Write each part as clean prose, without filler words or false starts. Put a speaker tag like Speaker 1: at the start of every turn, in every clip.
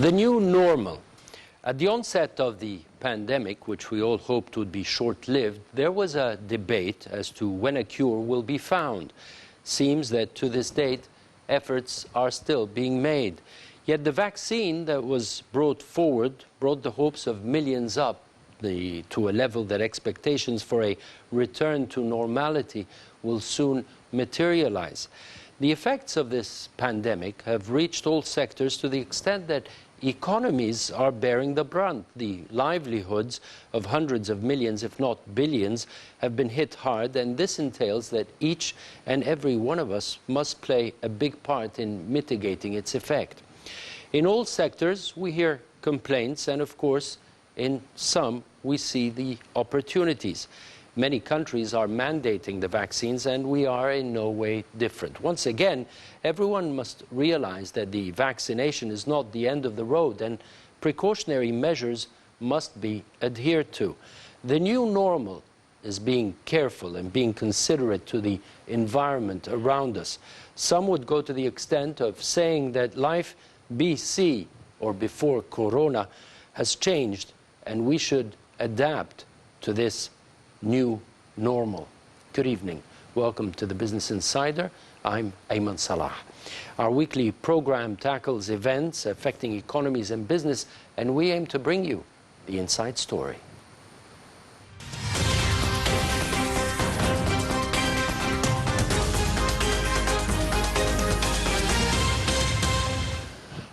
Speaker 1: The new normal. At the onset of the pandemic, which we all hoped would be short-lived, there was a debate as to when a cure will be found. Seems that to this date, efforts are still being made. Yet the vaccine that was brought forward brought the hopes of millions up to a level that expectations for a return to normality will soon materialize. The effects of this pandemic have reached all sectors to the extent that economies are bearing the brunt. The livelihoods of hundreds of millions, if not billions, have been hit hard, and this entails that each and every one of us must play a big part in mitigating its effect. In all sectors, we hear complaints, and of course, in some, we see the opportunities. Many countries are mandating the vaccines, and we are in no way different. Once again, everyone must realize that the vaccination is not the end of the road, and precautionary measures must be adhered to. The new normal is being careful and being considerate to the environment around us. Some would go to the extent of saying that life BC, or before Corona, has changed, and we should adapt to this new normal. Good evening. Welcome to the Business Insider. I'm Ayman Salah. Our weekly program tackles events affecting economies and business, and we aim to bring you the inside story.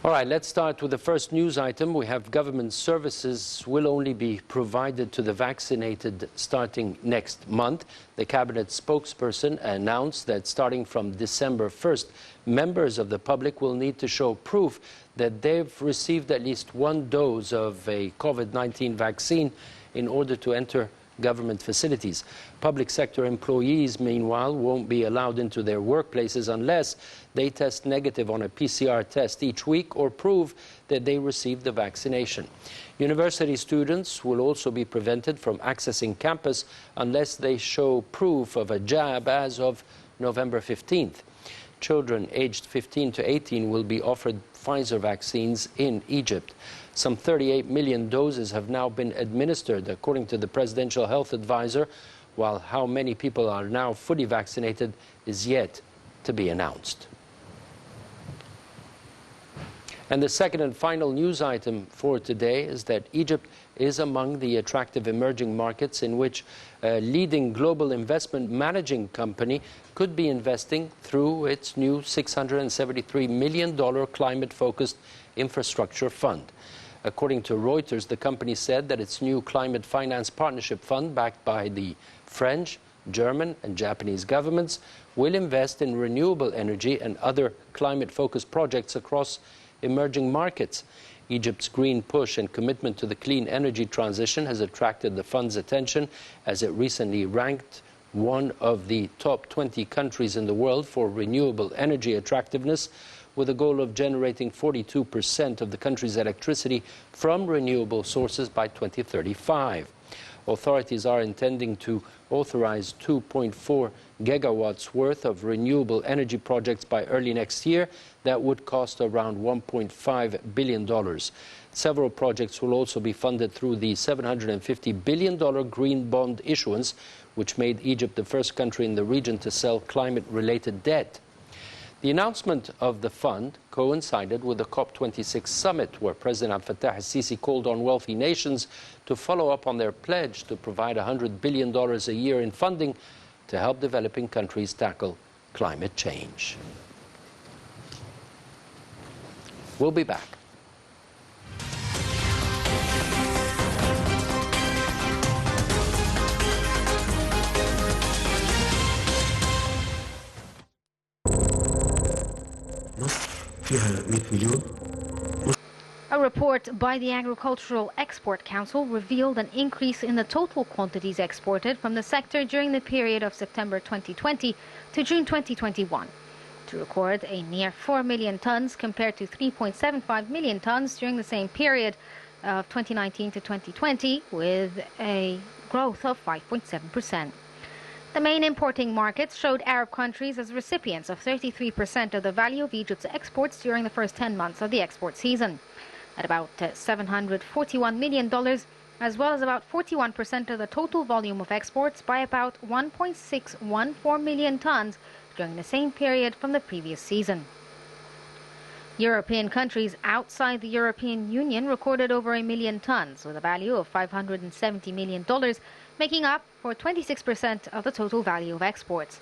Speaker 1: All right, let's start with the first news item. We have government services will only be provided to the vaccinated starting next month. The cabinet spokesperson announced that starting from December 1st, members of the public will need to show proof that they've received at least one dose of a COVID-19 vaccine in order to enter government facilities. Public sector employees, meanwhile, won't be allowed into their workplaces unless they test negative on a PCR test each week or prove that they received the vaccination. University students will also be prevented from accessing campus unless they show proof of a jab as of November 15th. Children aged 15 to 18 will be offered Pfizer vaccines in Egypt. Some 38 million doses have now been administered, according to the presidential health advisor, while how many people are now fully vaccinated is yet to be announced. And the second and final news item for today is that Egypt is among the attractive emerging markets in which a leading global investment managing company could be investing through its new $673 million climate-focused infrastructure fund. According to Reuters, the company said that its new climate finance partnership fund, backed by the French, German and Japanese governments, will invest in renewable energy and other climate-focused projects across emerging markets. Egypt's green push and commitment to the clean energy transition has attracted the fund's attention as it recently ranked one of the top 20 countries in the world for renewable energy attractiveness, with a goal of generating 42% of the country's electricity from renewable sources by 2035. Authorities are intending to authorize 2.4 gigawatts worth of renewable energy projects by early next year that would cost around $1.5 billion. Several projects will also be funded through the $750 billion green bond issuance, which made Egypt the first country in the region to sell climate-related debt. The announcement of the fund coincided with the COP26 summit, where President Abdel Fattah al-Sisi called on wealthy nations to follow up on their pledge to provide $100 billion a year in funding to help developing countries tackle climate change. We'll be back.
Speaker 2: A report by the Agricultural Export Council revealed an increase in the total quantities exported from the sector during the period of September 2020 to June 2021, to record a near 4 million tons compared to 3.75 million tons during the same period of 2019 to 2020, with a growth of 5.7%. The main importing markets showed Arab countries as recipients of 33% of the value of Egypt's exports during the first 10 months of the export season. at about $741 million, as well as about 41% of the total volume of exports by about 1.614 million tons during the same period from the previous season. European countries outside the European Union recorded over 1 million tons with a value of $570 million, making up for 26% of the total value of exports.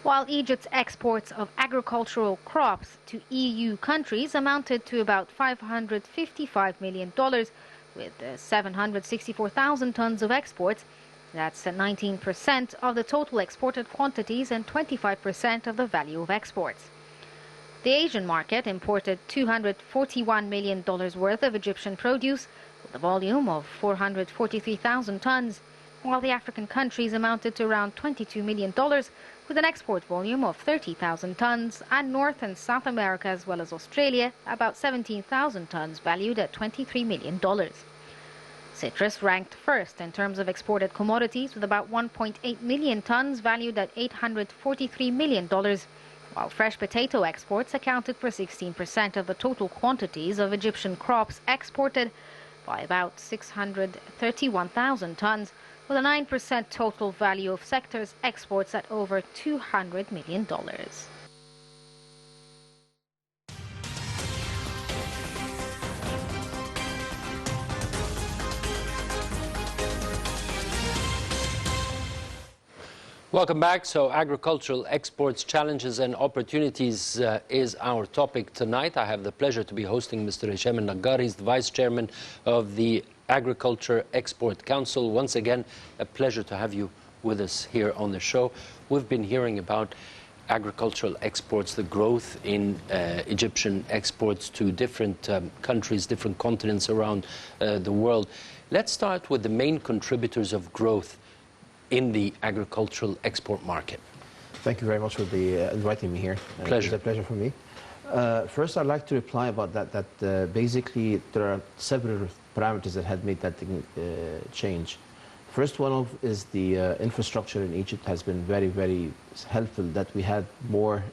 Speaker 2: While Egypt's exports of agricultural crops to EU countries amounted to about $555 million, with 764,000 tons of exports. That's 19% of the total exported quantities and 25% of the value of exports. The Asian market imported $241 million worth of Egyptian produce with a volume of 443,000 tons, while the African countries amounted to around $22 million with an export volume of 30,000 tons, and North and South America as well as Australia about 17,000 tons valued at $23 million. Citrus ranked first in terms of exported commodities with about 1.8 million tons valued at $843 million, while fresh potato exports accounted for 16% of the total quantities of Egyptian crops exported by about 631,000 tons, with a 9% total value of sectors exports at over $200 million.
Speaker 1: Welcome back. So agricultural exports, challenges and opportunities is our topic tonight. I have the pleasure to be hosting Mr. Hisham Naggar. He's the Vice Chairman of the Agriculture Export Council. Once again, a pleasure to have you with us here on the show. We've been hearing about agricultural exports, the growth in Egyptian exports to different countries, different continents around the world. Let's start with the main contributors of growth in the agricultural export market.
Speaker 3: Thank you very much for inviting me here.
Speaker 1: Pleasure.
Speaker 3: It's a pleasure for me. First, I'd like to reply about that basically there are several parameters that had made that change. First one is the infrastructure in Egypt has been very, very helpful, that we had more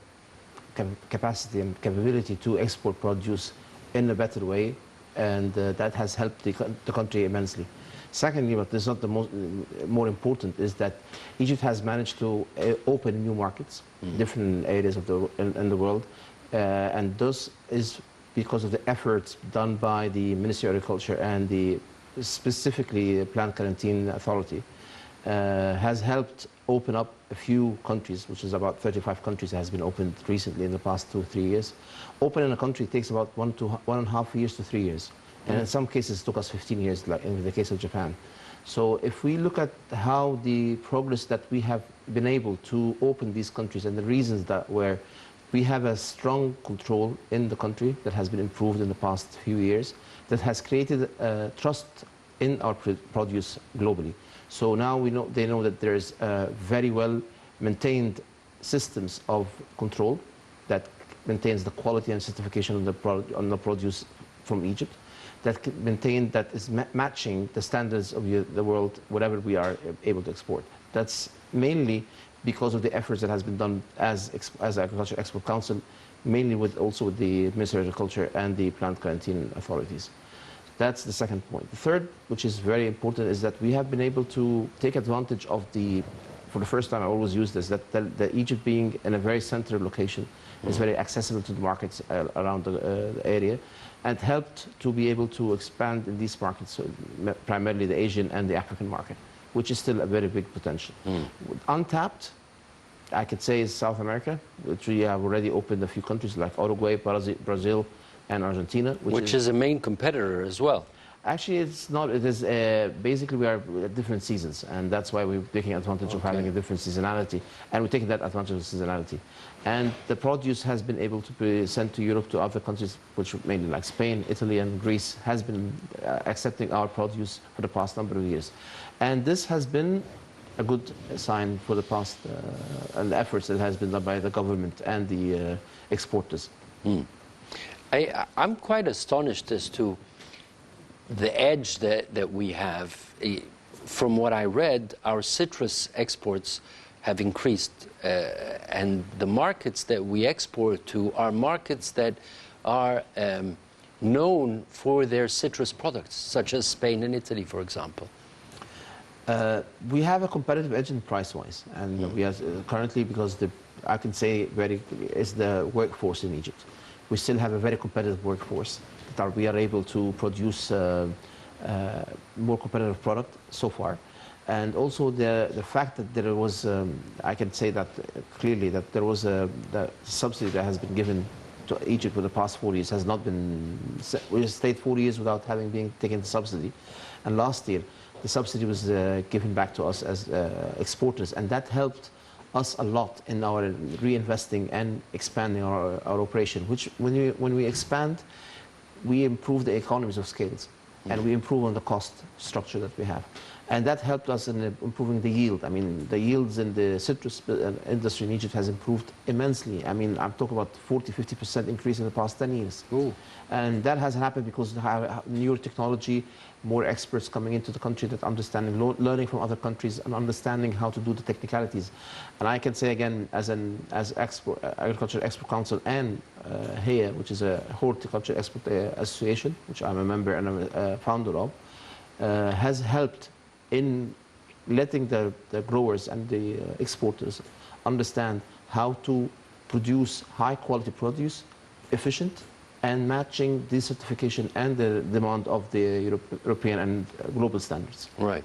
Speaker 3: capacity and capability to export produce in a better way, and that has helped the country immensely. Secondly, but this is not the more important, is that Egypt has managed to open new markets, different areas of in the world, and this is because of the efforts done by the Ministry of Agriculture and the specifically Plant Quarantine Authority, has helped open up a few countries, which is about 35 countries that has been opened recently in the past 2 or 3 years. Opening a country takes about 1.5 years to 3 years. And in some cases, it took us 15 years, like in the case of Japan. So if we look at how the progress that we have been able to open these countries and the reasons that where we have a strong control in the country that has been improved in the past few years, that has created trust in our produce globally. So now they know that there's very well maintained systems of control that maintains the quality and certification of the produce from Egypt, that maintain that is matching the standards of the world, whatever we are able to export. That's mainly because of the efforts that has been done as Agriculture Export Council, mainly also with the Ministry of Agriculture and the Plant Quarantine authorities. That's the second point. The third, which is very important, is that we have been able to take advantage of for the first time I always use this, that Egypt being in a very central location is very accessible to the markets around the area, and helped to be able to expand in these markets, primarily the Asian and the African market, which is still a very big potential. Untapped, I could say, is South America, which we have already opened a few countries like Uruguay, Brazil, and Argentina.
Speaker 1: Which is a main competitor as well.
Speaker 3: Actually, it's not. It is basically we are at different seasons, and that's why we're taking advantage of having a different seasonality, and we're taking that advantage of seasonality. And the produce has been able to be sent to Europe, to other countries, which mainly like Spain, Italy, and Greece, has been accepting our produce for the past number of years, and this has been a good sign for the past and the efforts that has been done by the government and the exporters.
Speaker 1: I'm quite astonished as to the edge that we have. From what I read, our citrus exports have increased, and the markets that we export to are markets that are known for their citrus products, such as Spain and Italy, for example?
Speaker 3: We have a competitive edge in price-wise, and we have currently, because I can say is the workforce in Egypt. We still have a very competitive workforce that we are able to produce more competitive product so far. And also the fact that there was, I can say that clearly, that there was the subsidy that has been given to Egypt for the past 4 years has not been, we stayed 4 years without having been taken the subsidy. And last year, the subsidy was given back to us as exporters, and that helped us a lot in our reinvesting and expanding our operation, which when we expand, we improve the economies of scales, and we improve on the cost structure that we have. And that helped us in improving the yield. I mean, the yields in the citrus industry in Egypt has improved immensely. I mean, I'm talking about 40–50% increase in the past 10 years.
Speaker 1: Ooh.
Speaker 3: And that has happened because of newer technology, more experts coming into the country that understanding, learning from other countries and understanding how to do the technicalities. And I can say again, as Agriculture Export Council and HEA, which is a Horticulture Export Association, which I'm a member and a founder of, has helped in letting the growers and the exporters understand how to produce high quality produce, efficient, and matching the certification and the demand of the European and global standards.
Speaker 1: Right.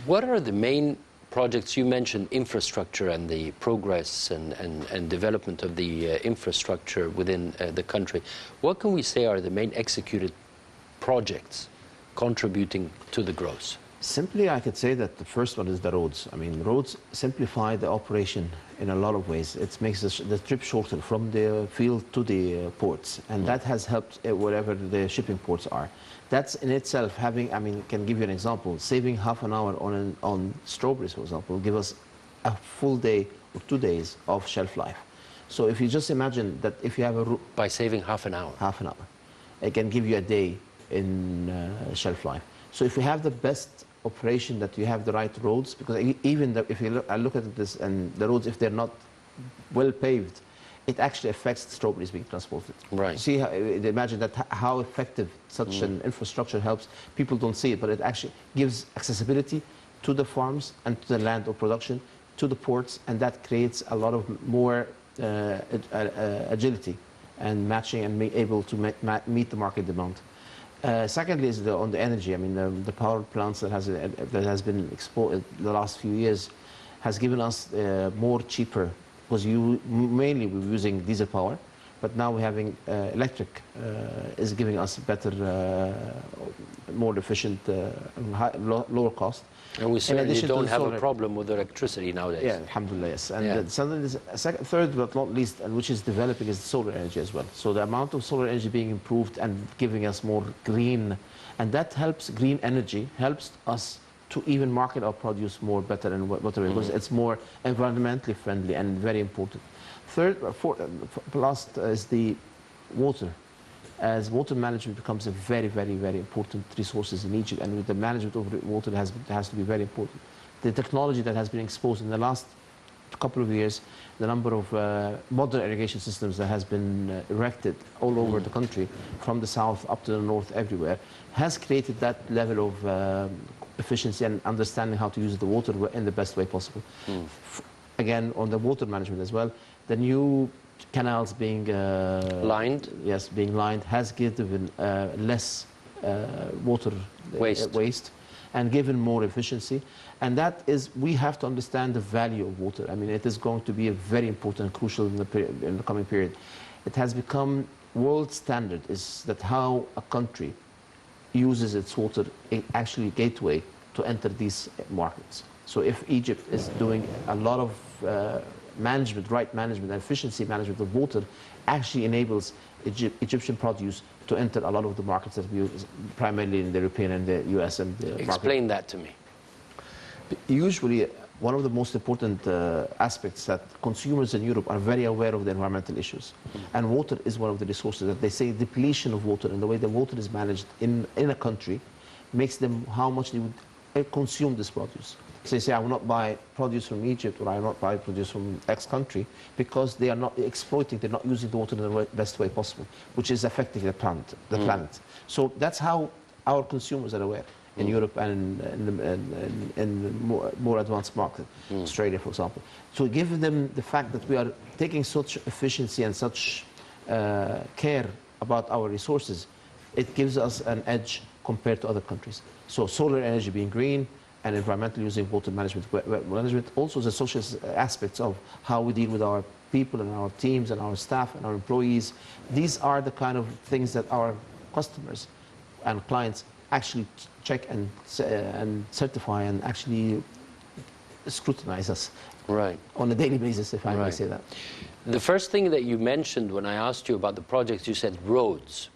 Speaker 1: What are the main projects? You mentioned infrastructure and the progress and development of the infrastructure within the country. What can we say are the main executed projects contributing to the growth?
Speaker 3: Simply, I could say that the first one is the roads. I mean, roads simplify the operation in a lot of ways. It makes the trip shorter from the field to the ports, and that has helped wherever the shipping ports are. That's in itself having, I mean, can give you an example. Saving half an hour on strawberries, for example, will give us a full day or 2 days of shelf life. So if you just imagine that if you have a...
Speaker 1: By saving half an hour?
Speaker 3: Half an hour. It can give you a day in shelf life. So if you have the best operation, that you have the right roads, because even if you look at this, and the roads, if they're not well paved, it actually affects the strawberries being transported.
Speaker 1: Right.
Speaker 3: See, imagine that how effective such an infrastructure helps. People don't see it, but it actually gives accessibility to the farms and to the land of production, to the ports, and that creates a lot of more agility and matching and be able to meet the market demand. Secondly is on the energy. I mean, the power plants that has been exported the last few years has given us more cheaper, because mainly we were using diesel power, but now we're having electric is giving us better, more efficient, lower cost.
Speaker 1: And we certainly don't have a problem with electricity nowadays.
Speaker 3: Yeah, alhamdulillah, yes. And third but not least, and which is developing, is solar energy as well. So the amount of solar energy being improved and giving us more green, and that helps, green energy helps us to even market our produce more better and better, because it's more environmentally friendly and very important. Last is the water. As water management becomes a very, very, very important resources in Egypt, and with the management of water has to be very important. The technology that has been exposed in the last couple of years, the number of modern irrigation systems that has been erected all over the country, from the south up to the north, everywhere, has created that level of efficiency and understanding how to use the water in the best way possible. Again, on the water management as well, the new canals being
Speaker 1: lined,
Speaker 3: yes, being lined, has given less water waste and given more efficiency. And that is, we have to understand the value of water. I mean, it is going to be a very important and crucial in the coming period. It has become world standard, is that how a country uses its water, actually gateway to enter these markets. So if Egypt is doing a lot of management, right management, and efficiency management of water, actually enables Egyptian produce to enter a lot of the markets that we use, primarily in the European and the US and the
Speaker 1: Explain that to me.
Speaker 3: Usually, one of the most important aspects that consumers in Europe are very aware of the environmental issues. And water is one of the resources that they say depletion of water and the way the water is managed in a country makes them how much they would consume this produce. So they say, I will not buy produce from Egypt, or I will not buy produce from X country, because they are not exploiting, they're not using the water in the best way possible, which is affecting the planet. So that's how our consumers are aware in Europe and in more advanced markets, Australia, for example. So give them the fact that we are taking such efficiency and such care about our resources, it gives us an edge compared to other countries. So solar energy being green and environmental using water management, also the social aspects of how we deal with our people and our teams and our staff and our employees. These are the kind of things that our customers and clients actually check and certify and actually scrutinize us on a daily basis, if I may say that.
Speaker 1: The first thing that you mentioned when I asked you about the projects, you said roads,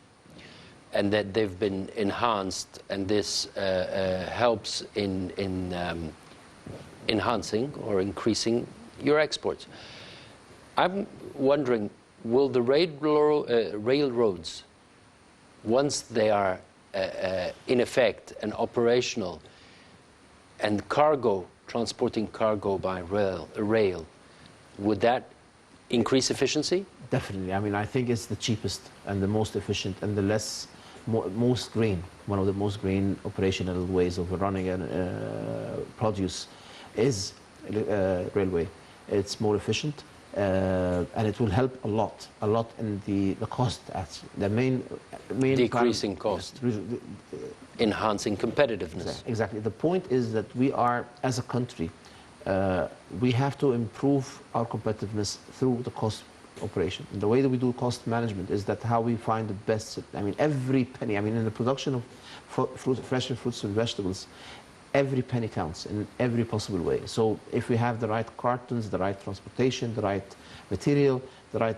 Speaker 1: and that they've been enhanced, and this helps in enhancing or increasing your exports. I'm wondering, will the railroads, once they are in effect and operational, and transporting cargo by rail, would that increase efficiency?
Speaker 3: Definitely. I mean, I think it's the cheapest and the most efficient and the most green, one of the most green operational ways of running produce is railway. It's more efficient and it will help a lot in the cost. The main
Speaker 1: decreasing cost, enhancing competitiveness.
Speaker 3: Exactly. The point is that we are, as a country, we have to improve our competitiveness through the cost operation. And the way that we do cost management is that how we find the best, I mean, every penny, I mean, in the production of fresh fruits and vegetables, every penny counts in every possible way. So if we have the right cartons, the right transportation, the right material, the right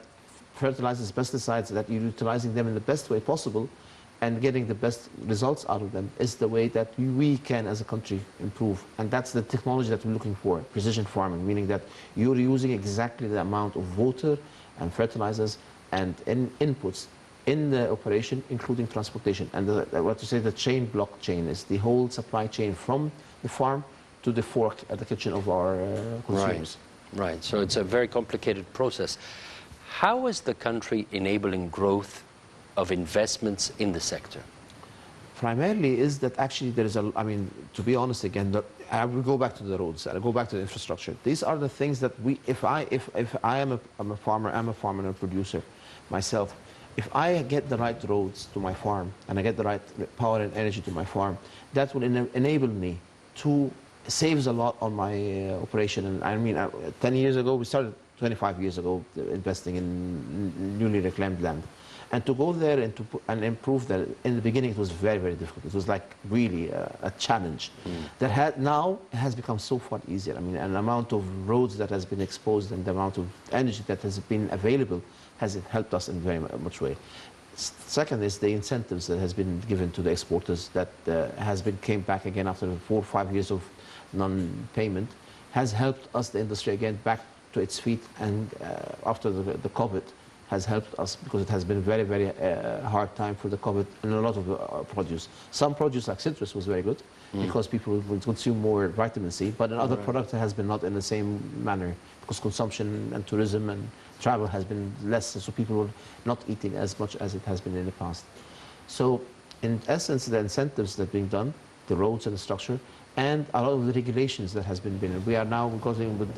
Speaker 3: fertilizers, pesticides, that you're utilizing them in the best way possible and getting the best results out of them, is the way that we can, as a country, improve. And that's the technology that we're looking for, precision farming, meaning that you're using exactly the amount of water and fertilizers and inputs in the operation, including transportation. And what you say, the blockchain is the whole supply chain from the farm to the fork at the kitchen of our consumers.
Speaker 1: Right. So it's a very complicated process. How is the country enabling growth of investments in the sector?
Speaker 3: Primarily is that actually there is I mean, to be honest again, I will go back to the roads, I'll go back to the infrastructure. These are the things that if I am a farmer and a producer myself, if I get the right roads to my farm and I get the right power and energy to my farm, that will enable me to save a lot on my operation. And I mean, 10 years ago, we started 25 years ago investing in newly reclaimed land. And to go there and improve that, in the beginning it was very, very difficult. It was like really a challenge. Now it has become so far easier. I mean, an amount of roads that has been exposed and the amount of energy that has been available has helped us in very much way. Second is the incentives that has been given to the exporters that came back again after 4 or 5 years of non-payment, has helped us, the industry, again back to its feet, and after the COVID, has helped us because it has been very, very hard time for the COVID and a lot of produce. Some produce like citrus was very good because people will consume more vitamin C, but in other products it has been not in the same manner because consumption and tourism and travel has been less, so people were not eating as much as it has been in the past. So in essence, the incentives that are being done, the roads and the structure, and a lot of the regulations that has been. We are now going with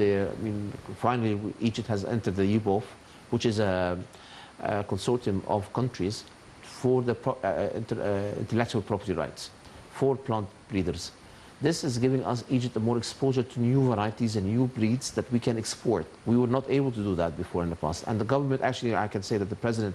Speaker 3: finally Egypt has entered the UBOF, which is a consortium of countries for the intellectual property rights for plant breeders. This is giving us, Egypt, more exposure to new varieties and new breeds that we can export. We were not able to do that before in the past. And the government, actually, I can say that the president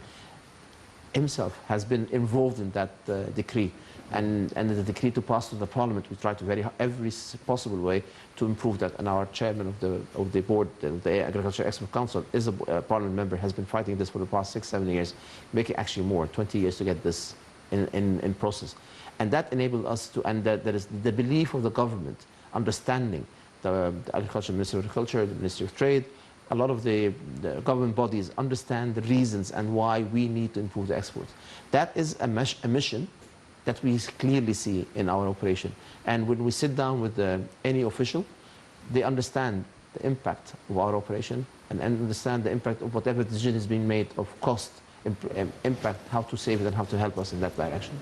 Speaker 3: himself has been involved in that decree. And the decree to pass to the parliament, we try to every possible way to improve that. And our chairman of the board, the Agriculture Expert Council, is a parliament member, has been fighting this for the past 6-7 years, making actually more, 20 years to get this in process. And that enabled us to, and that there is the belief of the government, understanding the Agriculture, Ministry of Agriculture, the Ministry of Trade, a lot of the government bodies understand the reasons and why we need to improve the exports. That is a mission that we clearly see in our operation. And when we sit down with any official, they understand the impact of our operation and understand the impact of whatever decision is being made of cost, impact, how to save it and how to help us in that direction.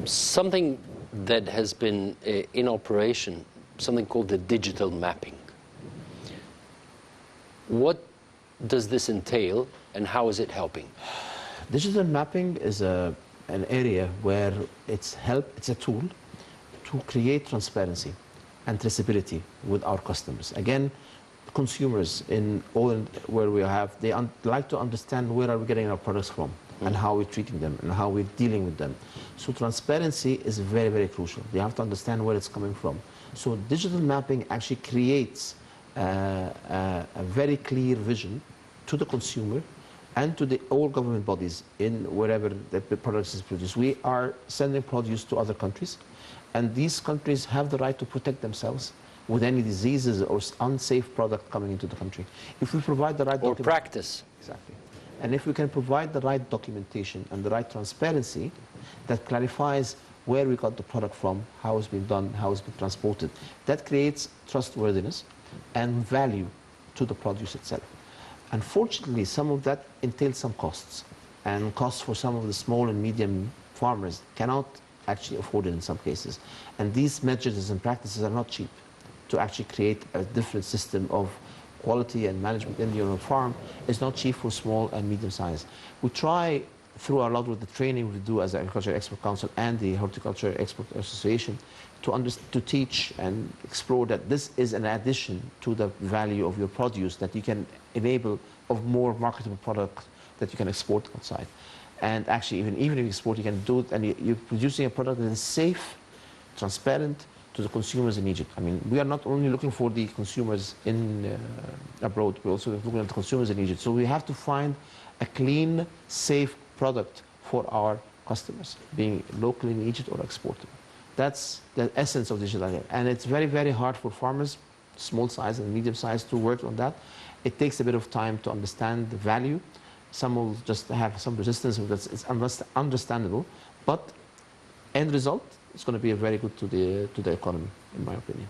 Speaker 1: Something that has been in operation, something called the digital mapping. What does this entail and how is it helping?
Speaker 3: Digital mapping is an area where it's a tool to create transparency and traceability with our customers. Again, consumers in all where we have, they like to understand where are we getting our products from and how we're treating them and how we're dealing with them. So transparency is very, very crucial. They have to understand where it's coming from. So digital mapping actually creates a very clear vision to the consumer and to all government bodies in wherever the product is produced. We are sending produce to other countries, and these countries have the right to protect themselves with any diseases or unsafe product coming into the country. If we provide the right
Speaker 1: or practice.
Speaker 3: Exactly. And if we can provide the right documentation and the right transparency that clarifies where we got the product from, how it's been done, how it's been transported, that creates trustworthiness and value to the produce itself. Unfortunately, some of that entails some costs, and costs for some of the small and medium farmers cannot actually afford it in some cases. And these measures and practices are not cheap to actually create a different system of quality and management in your own farm. Is not cheap for small and medium size. We try through a lot of the training we do as the Agriculture Export Council and the Horticulture Export Association to teach and explore that this is an addition to the value of your produce that you can enable of more marketable product that you can export outside. And actually, even if you export, you can do it, and you're producing a product that is safe, transparent to the consumers in Egypt. I mean, we are not only looking for the consumers in abroad, we're also looking at the consumers in Egypt. So we have to find a clean, safe product for our customers, being locally in Egypt or exported. That's the essence of digital. And it's very, very hard for farmers, small size and medium size, to work on that. It takes a bit of time to understand the value. Some will just have some resistance, it's understandable, but end result is going to be very good to the economy, in my opinion.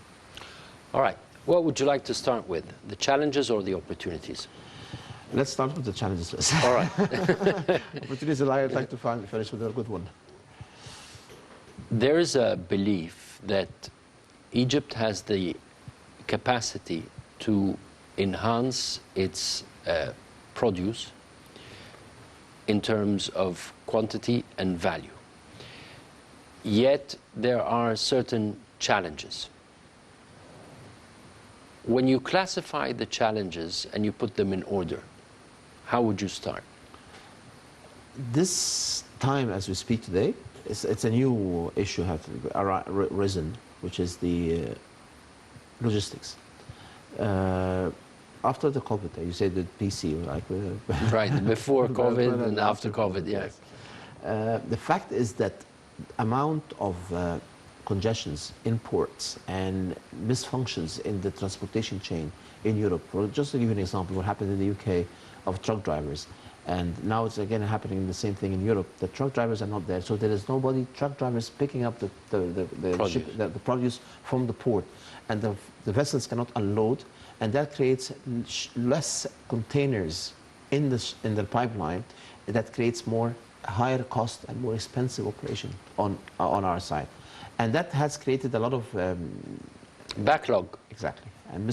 Speaker 1: All right. What would you like to start with, the challenges or the opportunities?
Speaker 3: Let's start with the challenges first.
Speaker 1: All right.
Speaker 3: Opportunities, I'd like to finish with a good one.
Speaker 1: There is a belief that Egypt has the capacity to enhance its produce in terms of quantity and value. Yet there are certain challenges. When you classify the challenges and you put them in order, how would you start?
Speaker 3: This time, as we speak today, it's a new issue has risen, which is the logistics. After the COVID, you said the PC, like
Speaker 1: right, before COVID and after COVID, yes.
Speaker 3: The fact is that amount of congestions in ports and misfunctions in the transportation chain in Europe. Just to give you an example, what happened in the UK of truck drivers. And now it's again happening the same thing in Europe. The truck drivers are not there, so there is nobody, truck drivers picking up the produce from the port. And the vessels cannot unload, and that creates less containers in the pipeline. That creates higher cost and more expensive operation on our side. And that has created a lot of
Speaker 1: backlog.
Speaker 3: Exactly. And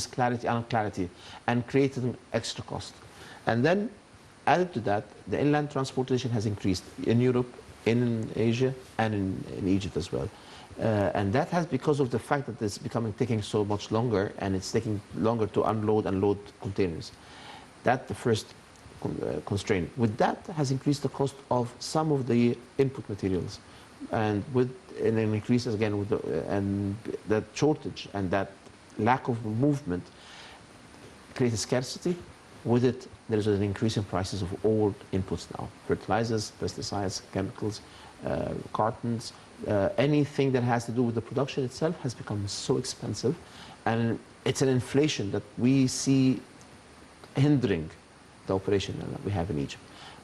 Speaker 3: unclarity, and created an extra cost. And then added to that, the inland transportation has increased in Europe, in Asia, and in Egypt as well. And that has because of the fact that it's taking so much longer, and it's taking longer to unload and load containers. That's the first constraint. With that has increased the cost of some of the input materials, and an increase again with that shortage and that lack of movement creates a scarcity. With it, there is an increase in prices of all inputs now: fertilizers, pesticides, chemicals, cartons. Anything that has to do with the production itself has become so expensive, and it's an inflation that we see hindering the operation that we have in Egypt.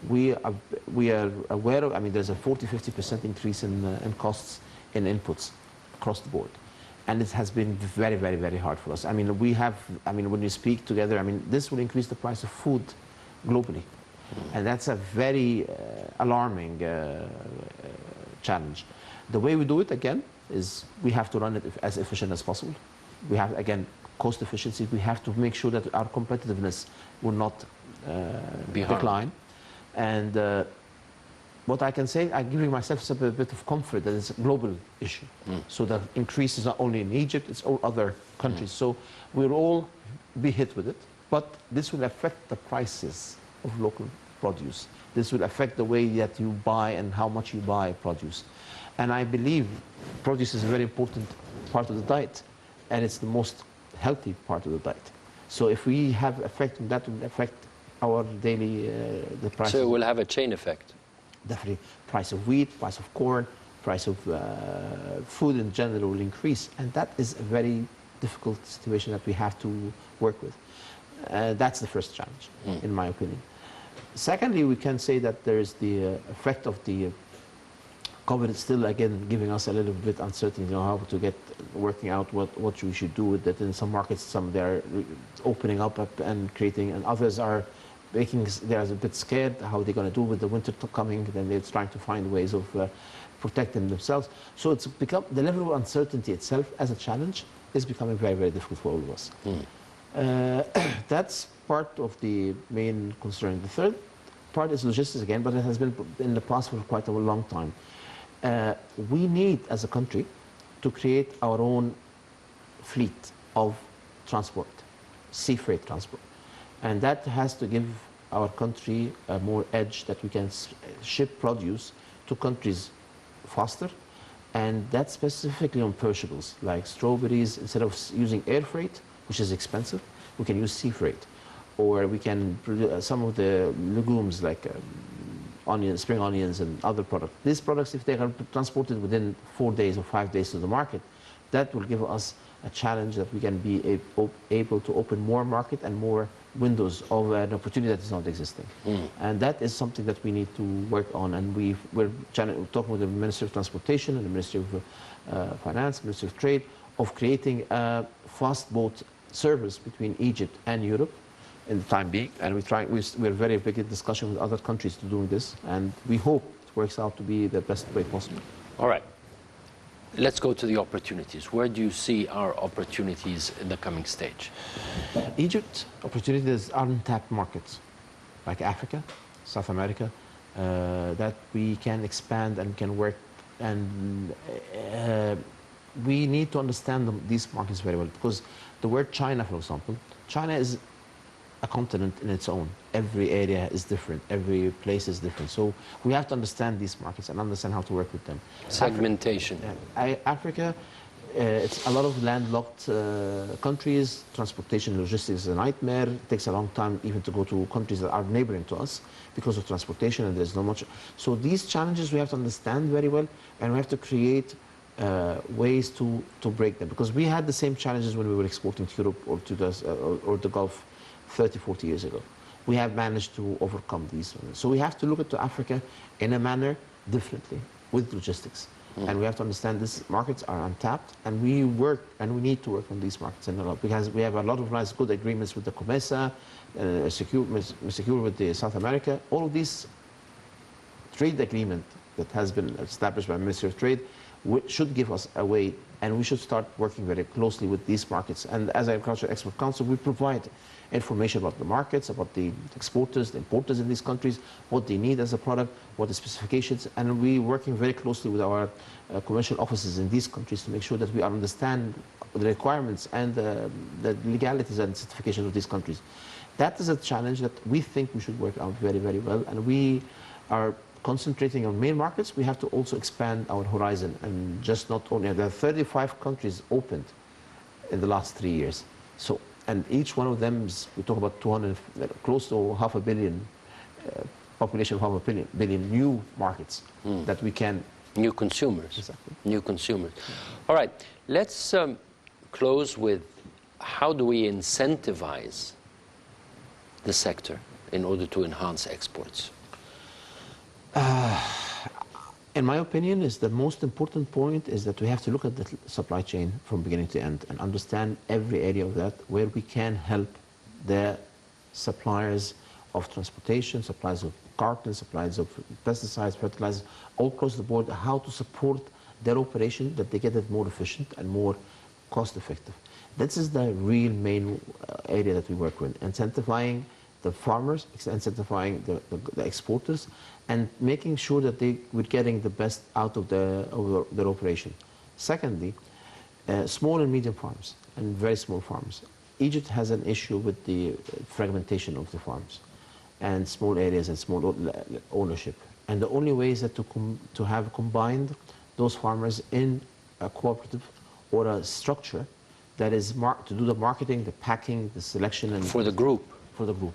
Speaker 3: we are aware of, I mean, there's a 40–50% increase in costs in inputs across the board. And it has been very, very, very hard for us. I mean, when we speak together, I mean, this will increase the price of food globally. And that's a very alarming challenge. The way we do it, again, is we have to run it as efficient as possible. We have, again, cost efficiency. We have to make sure that our competitiveness will not decline. And what I can say, I'm giving myself a bit of comfort that it's a global issue. So the increase is not only in Egypt, it's all other countries. So we'll all be hit with it. But this will affect the prices of local produce. This will affect the way that you buy and how much you buy produce. And I believe produce is a very important part of the diet. And it's the most healthy part of the diet. So if we have effect, that will affect our daily, the price.
Speaker 1: So it will have a chain effect.
Speaker 3: Definitely, price of wheat, price of corn, price of food in general will increase, and that is a very difficult situation that we have to work with. That's the first challenge, in my opinion. Secondly, we can say that there is the effect of the COVID is still, again, giving us a little bit uncertainty, you know, how to get working out what we should do with that. In some markets, some they're opening up and creating, and others are they're a bit scared how they're going to do with the winter coming. Then they're trying to find ways of protecting themselves. So it's become, the level of uncertainty itself as a challenge is becoming very, very difficult for all of us. That's part of the main concern. The third part is logistics again, but it has been in the past for quite a long time. We need, as a country, to create our own fleet of transport, sea freight transport. And that has to give our country a more edge that we can ship produce to countries faster. And that's specifically on perishables, like strawberries. Instead of using air freight, which is expensive, we can use sea freight. Or we can produce some of the legumes, like onions, spring onions and other products. These products, if they are transported within 4 days or 5 days to the market, that will give us a challenge that we can be able to open more market and more windows of an opportunity that is not existing. And that is something that we need to work on. And we're talking with the Ministry of Transportation and the Ministry of Finance, Ministry of Trade, of creating a fast boat service between Egypt and Europe in the time being. And we're very big in discussion with other countries to do this. And we hope it works out to be the best way possible.
Speaker 1: All right. Let's go to the opportunities. Where do you see our opportunities in the coming stage?
Speaker 3: Egypt, opportunities are untapped markets, like Africa, South America, that we can expand and can work. And we need to understand these markets very well, because the word China, for example, China is a continent in its own. Every area is different. Every place is different. So we have to understand these markets and understand how to work with them.
Speaker 1: Segmentation.
Speaker 3: Africa, it's a lot of landlocked countries. Transportation logistics is a nightmare. It takes a long time even to go to countries that are neighboring to us because of transportation, and there's not much. So these challenges we have to understand very well, and we have to create ways to break them, because we had the same challenges when we were exporting to Europe or to the Gulf 30, 40 years ago. We have managed to overcome these. So we have to look at Africa in a manner differently with logistics. And we have to understand these markets are untapped, and we need to work on these markets in a lot, because we have a lot of nice good agreements with the COMESA, secure with the South America. All of these trade agreement that has been established by the Ministry of Trade should give us a way, and we should start working very closely with these markets. And as Agriculture Export Council, we provide information about the markets, about the exporters, the importers in these countries, what they need as a product, what the specifications, and we're working very closely with our commercial offices in these countries to make sure that we understand the requirements and the legalities and certifications of these countries. That is a challenge that we think we should work out very, very well, and we are concentrating on main markets. We have to also expand our horizon, and just not only, there are 35 countries opened in the last 3 years. So, and each one of them is, we talk about 200, close to 500 million, population of 500 billion new markets that we can.
Speaker 1: New consumers.
Speaker 3: Exactly.
Speaker 1: New consumers. All right, let's close with, how do we incentivize the sector in order to enhance exports?
Speaker 3: In my opinion, is the most important point is that we have to look at the supply chain from beginning to end and understand every area of that where we can help the suppliers of transportation, suppliers of carton, suppliers of pesticides, fertilizers, all across the board, how to support their operation that they get it more efficient and more cost effective. This is the real main area that we work with, incentivizing the farmers, incentivizing the exporters, and making sure that they were getting the best out of their operation. Secondly, small and medium farms and very small farms. Egypt has an issue with the fragmentation of the farms and small areas and small ownership. And the only way is that to have combined those farmers in a cooperative or a structure that is to do the marketing, the packing, the selection, and
Speaker 1: for the group.
Speaker 3: For the group.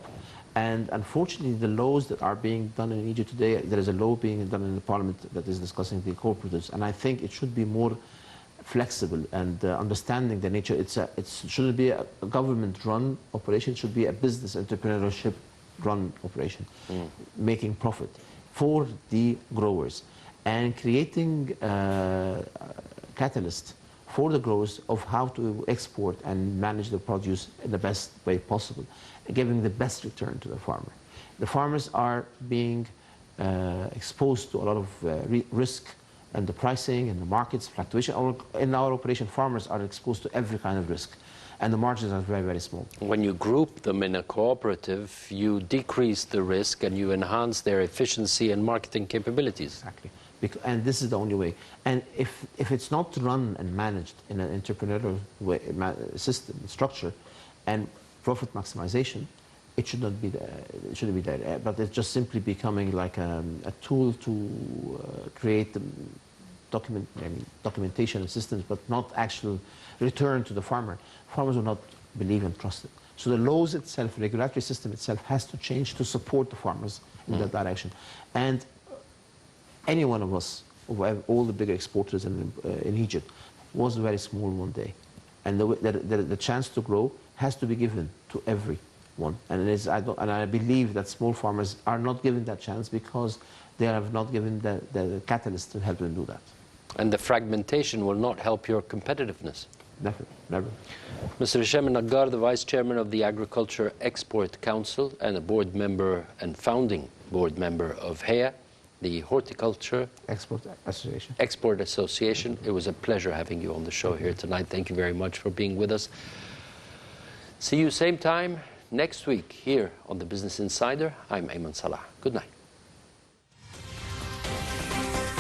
Speaker 3: And unfortunately, the laws that are being done in Egypt today, there is a law being done in the parliament that is discussing the cooperatives, and I think it should be more flexible and understanding the nature. It shouldn't be a government-run operation. It should be a business entrepreneurship-run operation, making profit for the growers and creating catalyst for the growers of how to export and manage the produce in the best way possible, giving the best return to the farmer. The farmers are being exposed to a lot of risk and the pricing and the markets fluctuation. In our operation, farmers are exposed to every kind of risk, and the margins are very, very small.
Speaker 1: When you group them in a cooperative, you decrease the risk and you enhance their efficiency and marketing capabilities.
Speaker 3: Exactly. And this is the only way. And if it's not run and managed in an entrepreneurial way, system, structure, and profit maximization, it should not be there. It shouldn't be there. But it's just simply becoming like a tool to create the documentation and systems, but not actual return to the farmer. Farmers will not believe and trust it. So the laws itself, regulatory system itself, has to change to support the farmers in that direction. And any one of us, all the bigger exporters in Egypt, was very small one day. And the chance to grow has to be given to everyone. And I believe that small farmers are not given that chance because they have not given the catalyst to help them do that.
Speaker 1: And the fragmentation will not help your competitiveness.
Speaker 3: Definitely, never.
Speaker 1: Mr. Hisham Naggar, the Vice Chairman of the Agriculture Export Council and a board member and founding board member of HEA, the Horticulture
Speaker 3: Export Association.
Speaker 1: Export Association. It was a pleasure having you on the show here tonight. Thank you very much for being with us. See you same time next week here on the Business Insider. I'm Ayman Salah. Good night.